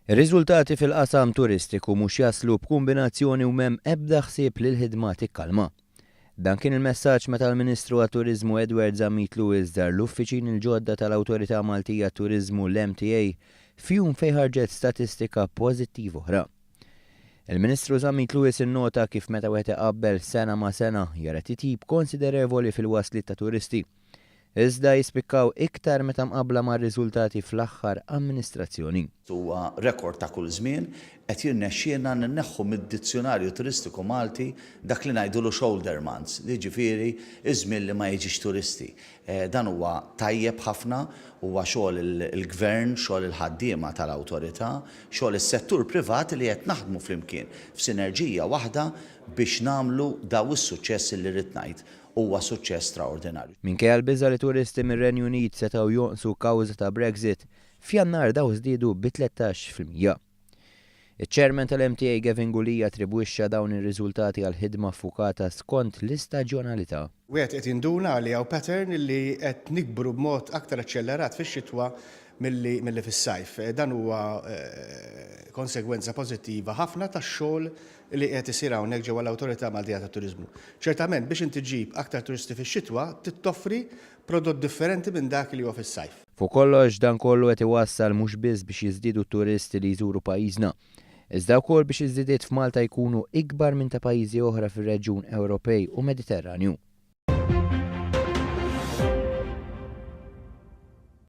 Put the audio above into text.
Ir-riżultati fil-qasam turistiku mhux jaslu b'kombinazzjoni u m'hemm ebda ħsieb li l-ħidma tikkalma. Dan kien il-messaġġ meta l-Ministru għat-Turiżmu Edward Zammit Lewis żar l-uffiċini l-ġodda tal-Awtorità Maltija Turiżmu l-MTA f'jum fejn ħarġet statistika pożittiva oħra. Il-Ministru Zammit Lewis innota kif meta wieħed iqabbel sena ma' sena jara titjib konsiderevoli fil-waslit ta' turisti. Iżda jispikkaw iktar meta mqabbla mar-riżultati fl-aħħar amministrazzjoni. Huwa rekord ta' kull żmien qed jirnexxielna nneħħu mid-dizzjonarju turistiku Malti dak li ngħidulu shoulder months, jiġifieri iż-żmien li ma jiġix turisti. Dan huwa tajjeb ħafna, huwa xogħol il-gvern, xogħol il-ħaddiema tal-awtorità, xogħol is-settur privat li qed naħdmu flimkien f'sinerġija waħda biex nagħmlu daw is-suċċess li rrid ngħid. Huwa suċċess straordinarju. Minkejja l-biża li turisti mir-Renju Unit setgħu jonqsu kawża ta' Brexit, f'Jannar daw żdiedu bi 13%. Iċ-Chairman tal-MTA Gavin Gulija attribwixxa dawn ir-riżultati għal ħidma ffukata skont l-istaġjonalità. Wieħed qed induna li hawn pattern li qed nikbru b'mod aktar aċċellerat fix-xitwa milli fis-sajf. Dan huwa konsegwenza pożittiva ħafna tax-xogħol li qed isir hawnhekk ġewwa l-Awtorità Maltija tat-Turiżmu. Ċertament biex inti ġib aktar turisti fix-xitwa tittoffri prodott differenti minn dak li huwa fis-sajf. Fuq kollox dan kollu qed iwassal mhux biss biex jiżdiedu t-turisti li jżuru pajjiżna, iżda wkoll biex iż-żidiet f'Malta jkunu ikbar minn ta' pajjiżi oħra fir-Reġjun Ewropej u Mediterranju.